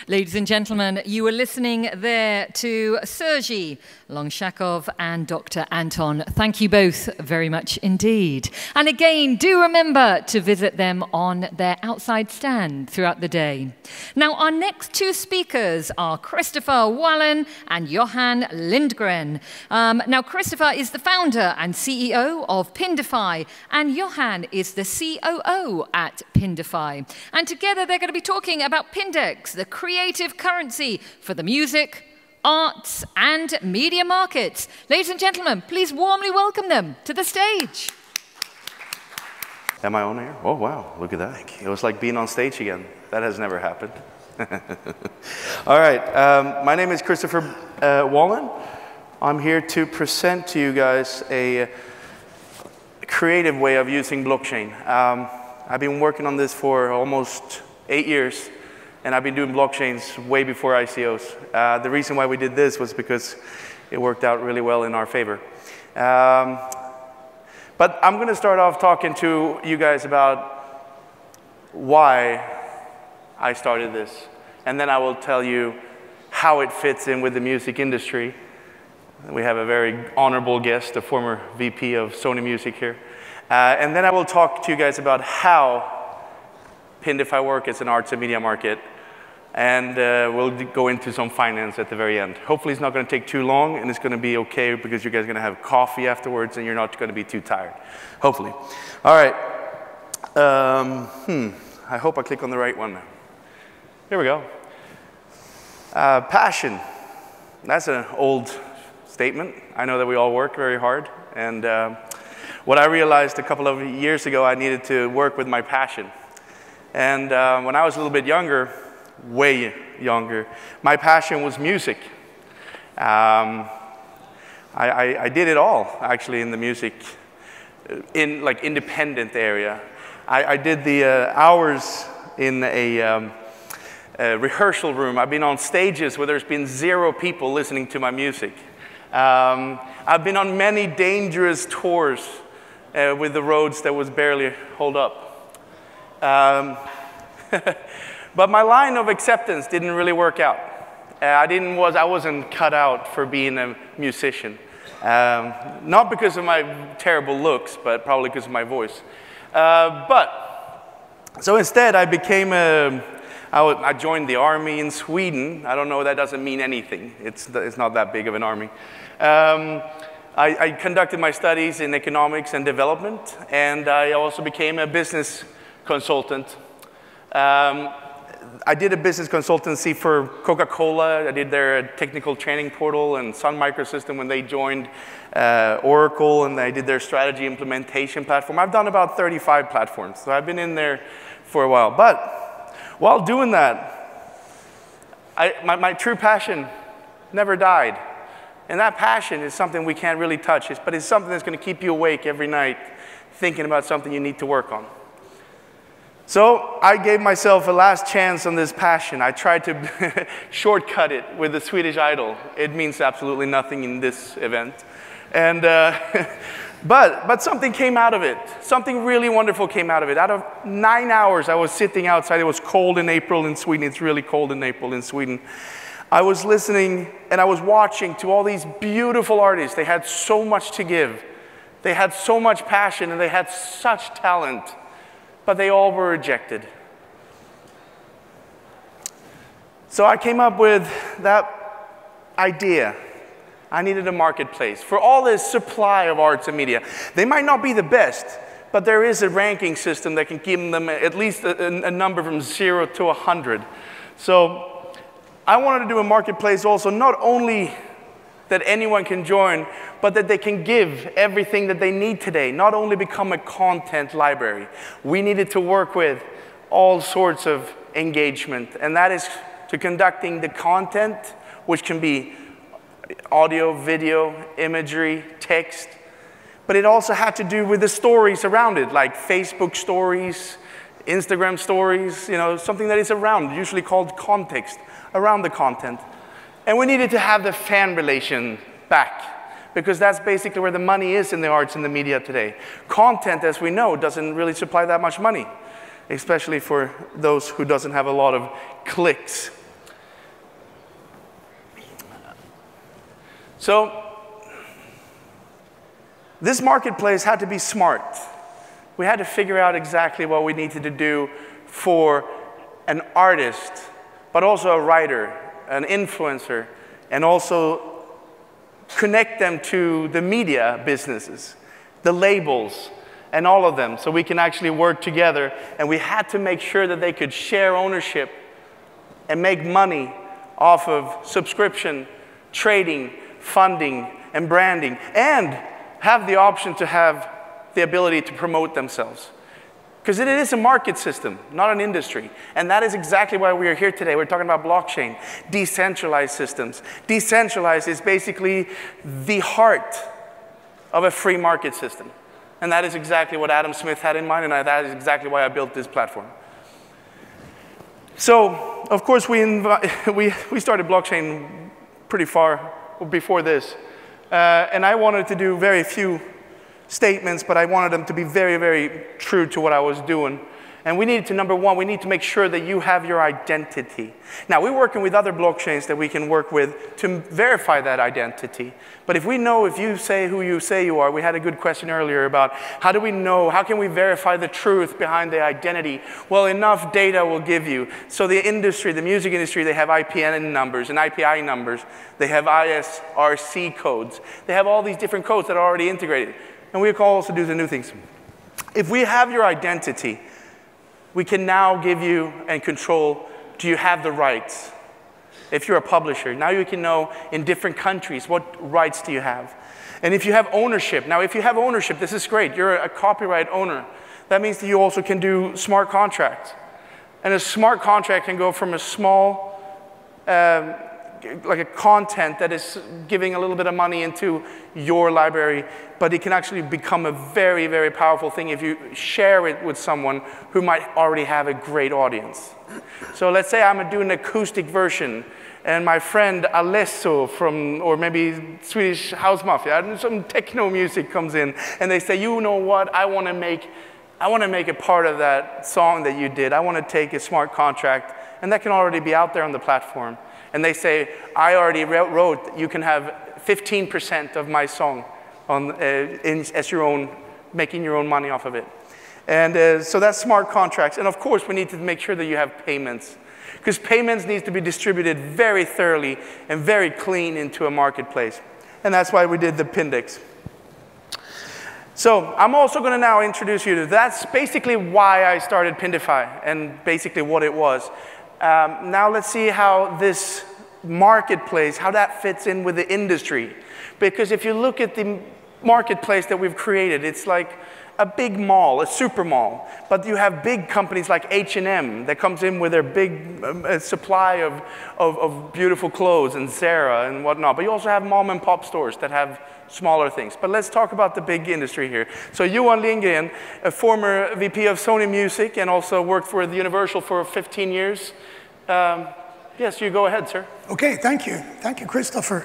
Ladies and gentlemen, you were listening there to Sergei Longshakov and Dr. Anton. Thank you both very much indeed. And again, do remember to visit them on their outside stand throughout the day. Now, our next two speakers are Christoffer Wallin and Yvan Lindgren. Now, Christoffer is the founder and CEO of Pindify, and Yvan is the COO at Pindify. And together they're going to be talking about Pindex, the creative currency for the music, arts and media markets. Ladies and gentlemen, please warmly welcome them to the stage. Am I on air? Oh, wow, look at that. It was like being on stage again. That has never happened. All right, my name is Christoffer Wallin. I'm here to present to you guys a creative way of using blockchain. I've been working on this for almost 8 years. And I've been doing blockchains way before ICOs. The reason why we did this was because it worked out really well in our favor. But I'm going to start off talking to you guys about why I started this. And then I will tell you how it fits in with the music industry. We have a very honorable guest, a former VP of Sony Music here. And then I will talk to you guys about how Pindify works as an arts and media market. And we'll go into some finance at the very end. Hopefully it's not going to take too long, and it's going to be okay because you guys are going to have coffee afterwards, and you're not going to be too tired. Hopefully. All right. I hope I click on the right one now. Here we go. Passion. That's an old statement. I know that we all work very hard. And what I realized a couple of years ago, I needed to work with my passion. And when I was a little bit younger, way younger, my passion was music. I did it all, actually, in the music, in like independent area. I did the hours in a rehearsal room. I've been on stages where there's been 0 people listening to my music. I've been on many dangerous tours with the roads that was barely hold up. But my line of acceptance didn't really work out. I wasn't cut out for being a musician. Not because of my terrible looks, but probably because of my voice. So instead, I became I joined the army in Sweden. I don't know, that doesn't mean anything. It's not that big of an army. I conducted my studies in economics and development, and I also became a business consultant. I did a business consultancy for Coca-Cola. I did their technical training portal and Sun Microsystem when they joined Oracle, and I did their strategy implementation platform. I've done about 35 platforms, so I've been in there for a while. But while doing that, my true passion never died. And that passion is something we can't really touch, but it's something that's going to keep you awake every night thinking about something you need to work on. So I gave myself a last chance on this passion. I tried to shortcut it with the Swedish Idol. It means absolutely nothing in this event. And, but something came out of it. Something really wonderful came out of it. Out of 9 hours, I was sitting outside. It was cold in April in Sweden. It's really cold in April in Sweden. I was listening and I was watching to all these beautiful artists. They had so much to give. They had so much passion and they had such talent. But they all were rejected. So I came up with that idea. I needed a marketplace for all this supply of arts and media. They might not be the best, but there is a ranking system that can give them at least a number from 0 to 100. So I wanted to do a marketplace also, not only that anyone can join, but that they can give everything that they need today, not only become a content library. We needed to work with all sorts of engagement, and that is to conducting the content, which can be audio, video, imagery, text, but it also had to do with the stories around it, like Facebook stories, Instagram stories, you know, something that is around, usually called context, around the content. And we needed to have the fan relation back, because that's basically where the money is in the arts and the media today. Content, as we know, doesn't really supply that much money, especially for those who doesn't have a lot of clicks. So this marketplace had to be smart. We had to figure out exactly what we needed to do for an artist, but also a writer, an influencer, and also connect them to the media businesses, the labels, and all of them, so we can actually work together. And we had to make sure that they could share ownership and make money off of subscription, trading, funding, and branding, and have the option to have the ability to promote themselves. Because it is a market system, not an industry. And that is exactly why we are here today. We're talking about blockchain, decentralized systems. Decentralized is basically the heart of a free market system. And that is exactly what Adam Smith had in mind, and that is exactly why I built this platform. So, of course, we started blockchain pretty far before this. And I wanted to do very few statements, but I wanted them to be very, very true to what I was doing. And we needed to, number one, we need to make sure that you have your identity. Now, we're working with other blockchains that we can work with to verify that identity. But if we know if you say who you say you are, we had a good question earlier about how do we know, how can we verify the truth behind the identity? Well, enough data will give you. So the industry, the music industry, they have IPN numbers and IPI numbers. They have ISRC codes. They have all these different codes that are already integrated. And we can also do the new things. If we have your identity, we can now give you and control, do you have the rights? If you're a publisher, now you can know in different countries, what rights do you have? And if you have ownership, now if you have ownership, this is great, you're a copyright owner. That means that you also can do smart contracts. And a smart contract can go from a small, like a content that is giving a little bit of money into your library, but it can actually become a very, very powerful thing if you share it with someone who might already have a great audience. So let's say I'm doing an acoustic version, and my friend Alesso from, or maybe Swedish House Mafia, and some techno music comes in, and they say, you know what, I want to make a part of that song that you did. I want to take a smart contract, and that can already be out there on the platform. And they say, I already wrote, you can have 15% of my song on, as your own, making your own money off of it. And so that's smart contracts. And of course, we need to make sure that you have payments. Because payments need to be distributed very thoroughly and very clean into a marketplace. And that's why we did the Pindex. So I'm also going to now introduce you to, that's basically why I started Pindify and basically what it was. Now let's see how this marketplace, how that fits in with the industry. Because if you look at the marketplace that we've created, it's like a big mall, a super mall. But you have big companies like H&M that comes in with their big supply of beautiful clothes, and Zara and whatnot. But you also have mom and pop stores that have smaller things. But let's talk about the big industry here. So Yvan Lindgren, a former VP of Sony Music and also worked for the Universal for 15 years. Yes, you go ahead, sir. Okay, thank you. Thank you, Christoffer.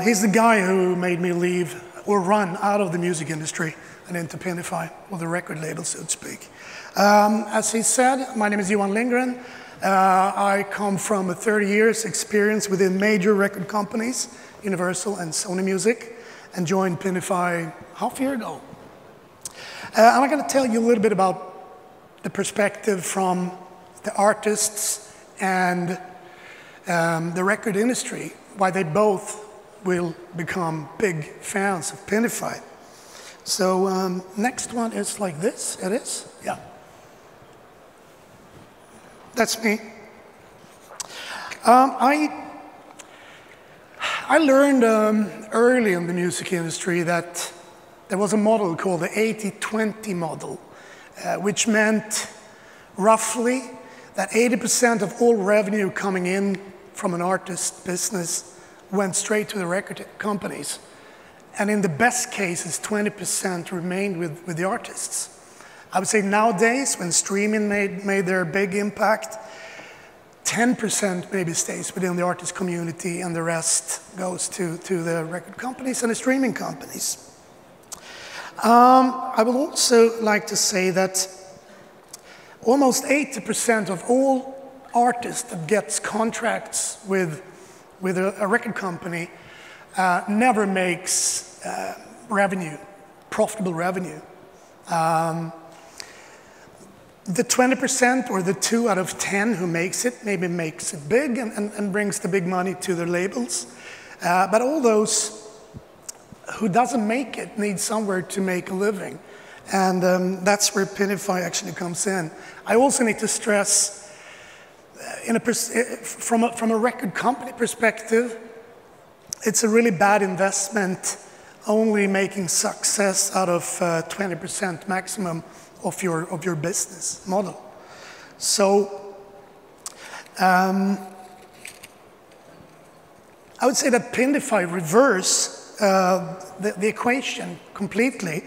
He's the guy who made me leave or run out of the music industry and into Pindify, or the record label, so to speak. As he said, my name is Yvan Lindgren. I come from a 30 years experience within major record companies, Universal and Sony Music, and joined Pindify half a year ago. I'm going to tell you a little bit about the perspective from the artists and the record industry, why they both will become big fans of Pindify. So next one is like this. It is? Yeah. That's me. I learned early in the music industry that there was a model called the 80-20 model, which meant roughly that 80% of all revenue coming in from an artist business went straight to the record companies. And in the best cases, 20% remained with the artists. I would say nowadays, when streaming made their big impact, 10% maybe stays within the artist community and the rest goes to the record companies and the streaming companies. I would also like to say that almost 80% of all artists that gets contracts with a record company never makes revenue, profitable revenue. The 20% or the 2 out of 10 who makes it maybe makes it big and brings the big money to their labels. But all those who doesn't make it need somewhere to make a living. And that's where Pindify actually comes in. I also need to stress, from a record company perspective, it's a really bad investment only making success out of 20% maximum of your business model. So I would say that Pindify reverse the equation completely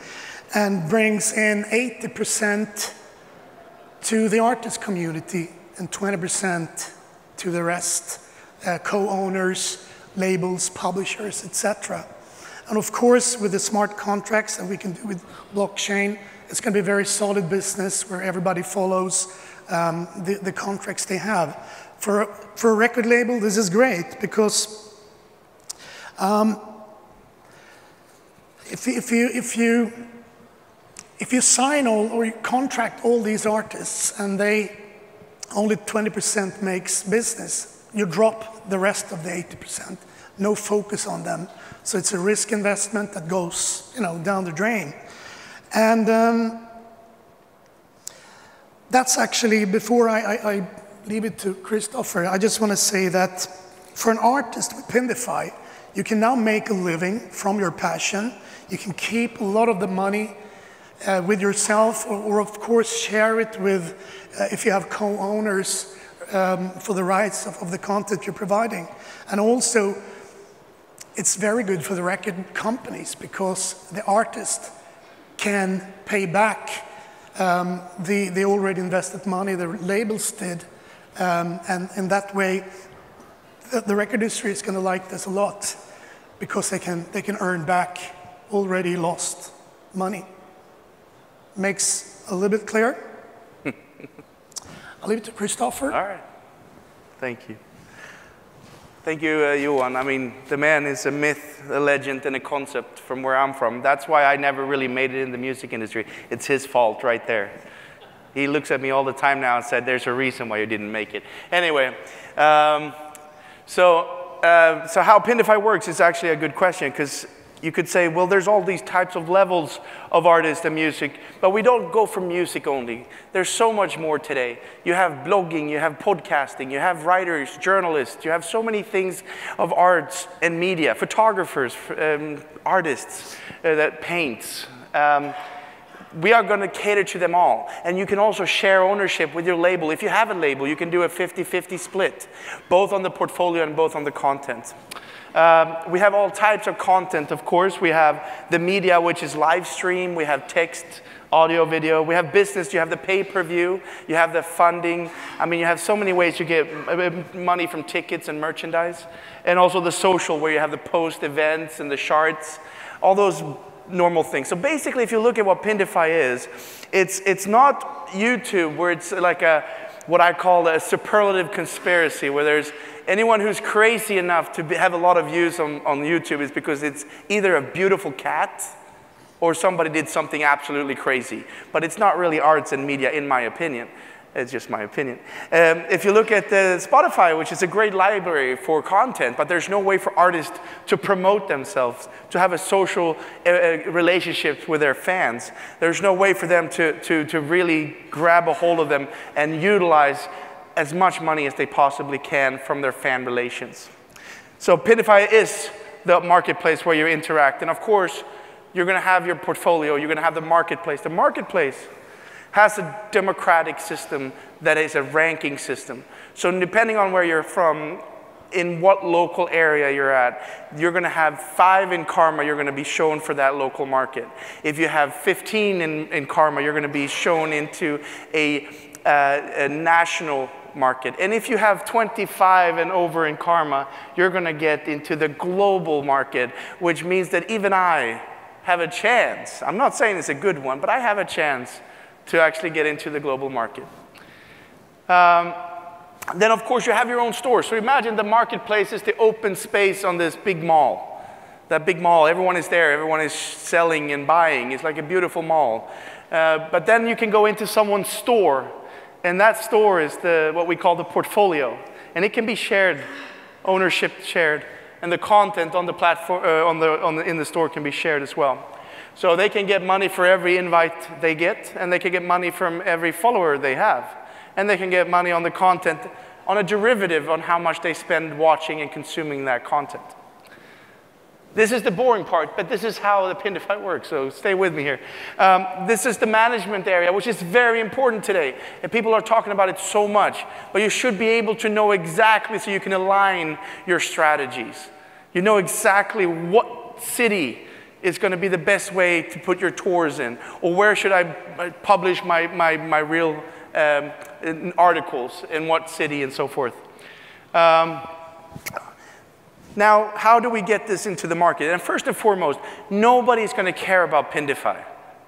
and brings in 80% to the artist community and 20% to the rest, co-owners, labels, publishers, etc. And of course, with the smart contracts that we can do with blockchain, it's going to be a very solid business where everybody follows the contracts they have. For a record label, this is great because if you sign all or you contract all these artists and they only 20% makes business, you drop the rest of the 80%. No focus on them. So it's a risk investment that goes, down the drain. And that's actually, before I leave it to Christoffer, I just want to say that for an artist with Pindify, you can now make a living from your passion. You can keep a lot of the money with yourself, or of course share it with, if you have co-owners for the rights of the content you're providing. And also, it's very good for the record companies because the artist can pay back the already invested money the labels did, and in that way the record industry is going to like this a lot because they can earn back already lost money. Makes a little bit clear? I'll leave it to Christoffer. All right. Thank you. Thank you, Yvan. I mean, the man is a myth, a legend, and a concept from where I'm from. That's why I never really made it in the music industry. It's his fault right there. He looks at me all the time now and said, there's a reason why you didn't make it. Anyway, so how Pindify works is actually a good question, because you could say, well, there's all these types of levels of artists and music, but we don't go for music only. There's so much more today. You have blogging, you have podcasting, you have writers, journalists, you have so many things of arts and media, photographers, artists that paints. We are going to cater to them all. And you can also share ownership with your label. If you have a label, you can do a 50-50 split, both on the portfolio and both on the content. We have all types of content, of course. We have the media, which is live stream. We have text, audio, video. We have business. You have the pay-per-view. You have the funding. I mean, you have so many ways to get money from tickets and merchandise. And also the social, where you have the post events and the charts, all those normal things. So basically, if you look at what Pindify is, it's not YouTube, where it's like what I call a superlative conspiracy, where there's anyone who's crazy enough to have a lot of views on YouTube is because it's either a beautiful cat or somebody did something absolutely crazy. But it's not really arts and media, in my opinion. It's just my opinion. If you look at Spotify, which is a great library for content, but there's no way for artists to promote themselves, to have a social relationship with their fans. There's no way for them to really grab a hold of them and utilize as much money as they possibly can from their fan relations. So Pindify is the marketplace where you interact. And of course, you're going to have your portfolio. You're going to have the marketplace. The marketplace has a democratic system that is a ranking system. So depending on where you're from, in what local area you're at, you're going to have 5 in Karma you're going to be shown for that local market. If you have 15 in Karma, you're going to be shown into a national market. And if you have 25 and over in Karma, you're going to get into the global market, which means that even I have a chance. I'm not saying it's a good one, but I have a chance to actually get into the global market. Then, of course, you have your own store. So imagine the marketplace is the open space on this big mall. That big mall, everyone is there, everyone is selling and buying. It's like a beautiful mall. But then you can go into someone's store, and that store is what we call the portfolio. And it can be shared, ownership shared, and the content on the platform, in the store can be shared as well. So they can get money for every invite they get, and they can get money from every follower they have. And they can get money on the content, on a derivative on how much they spend watching and consuming that content. This is the boring part, but this is how the Pindify works, so stay with me here. This is the management area, which is very important today. And people are talking about it so much, but you should be able to know exactly so you can align your strategies. You know exactly what city is going to be the best way to put your tours in, or where should I publish my real articles, in what city, and so forth. Now, how do we get this into the market? And first and foremost, nobody's going to care about Pindify.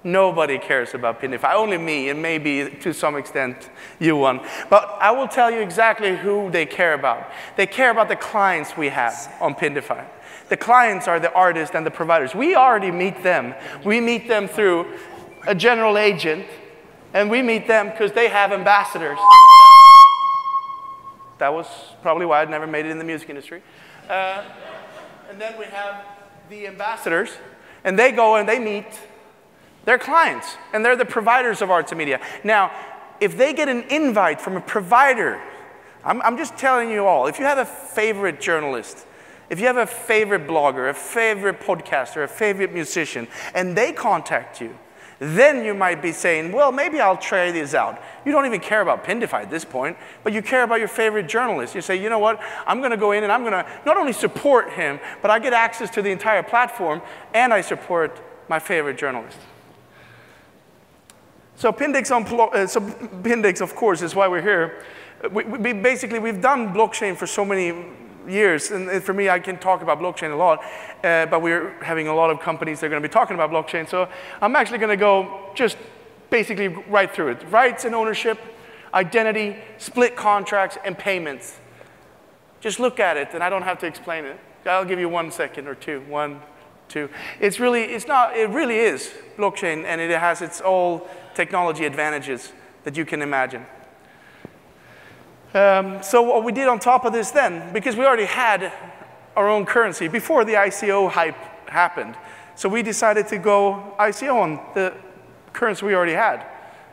Nobody cares about Pindify, only me, and maybe to some extent Yvan. But I will tell you exactly who they care about. They care about the clients we have on Pindify. The clients are the artists and the providers. We already meet them. We meet them through a general agent, and we meet them because they have ambassadors. That was probably why I'd never made it in the music industry. And then we have the ambassadors, and they go and they meet their clients, and they're the providers of arts and media. Now, if they get an invite from a provider, I'm just telling you all, if you have a favorite journalist, if you have a favorite blogger, a favorite podcaster, a favorite musician, and they contact you, then you might be saying, well, maybe I'll try this out. You don't even care about Pindify at this point, but you care about your favorite journalist. You say, you know what, I'm going to go in and I'm going to not only support him, but I get access to the entire platform, and I support my favorite journalist. So Pindix, of course, is why we're here. We've done blockchain for so many years, and for me, I can talk about blockchain a lot, but we're having a lot of companies that are going to be talking about blockchain, so I'm actually going to go just basically right through it. Rights and ownership, identity, split contracts, and payments. Just look at it, and I don't have to explain it. I'll give you 1 second or two. 1, 2. It really is blockchain, and it has its all technology advantages that you can imagine. So what we did on top of this then, because we already had our own currency before the ICO hype happened, so we decided to go ICO on the currency we already had,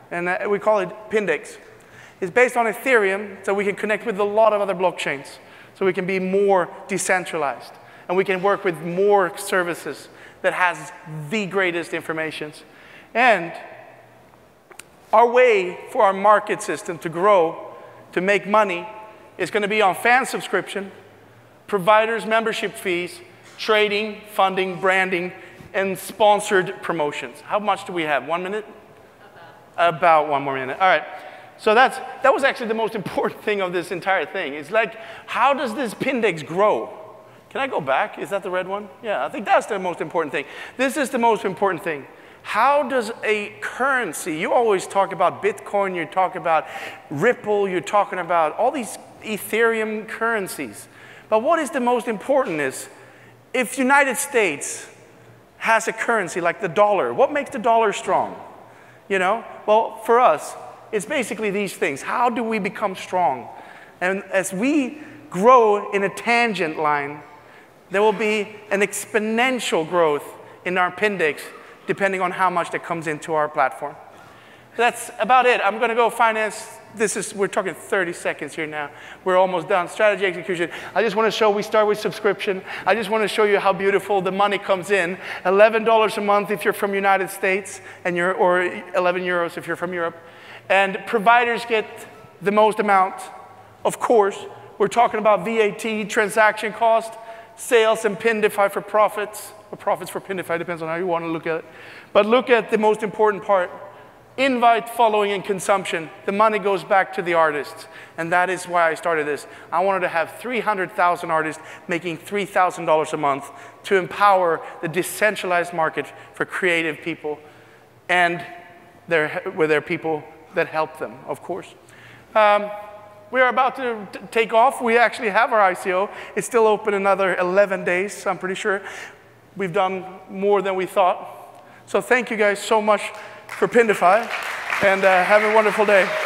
and we call it Pindix. It's based on Ethereum, so we can connect with a lot of other blockchains, so we can be more decentralized, and we can work with more services that has the greatest informations. And our way for our market system to grow, to make money, is going to be on fan subscription, providers' membership fees, trading, funding, branding, and sponsored promotions. How much do we have? 1 minute? About 1 more minute. All right. So that was actually the most important thing of this entire thing. It's like, how does this Pindix grow? Can I go back? Is that the red one? Yeah, I think that's the most important thing. This is the most important thing. How does a currency, you always talk about Bitcoin, you talk about Ripple, you're talking about all these Ethereum currencies. But what is the most important is, if the United States has a currency like the dollar, what makes the dollar strong? You know? Well, for us, it's basically these things. How do we become strong? And as we grow in a tangent line, there will be an exponential growth in our Pindix, depending on how much that comes into our platform. That's about it. I'm going to go finance. We're talking 30 seconds here now. We're almost done. Strategy execution. I just want to show we start with subscription. I just want to show you how beautiful the money comes in. $11 a month if you're from United States, or 11 euros if you're from Europe. And providers get the most amount. Of course, we're talking about VAT, transaction cost, sales, and Pindify for profits. Or profits for Pindify, depends on how you want to look at it. But look at the most important part. Invite, following, and consumption. The money goes back to the artists. And that is why I started this. I wanted to have 300,000 artists making $3,000 a month to empower the decentralized market for creative people. And with their people that help them, of course. We are about to take off. We actually have our ICO. It's still open another 11 days, I'm pretty sure. we've done more than we thought. So thank you guys so much for Pindify, and have a wonderful day.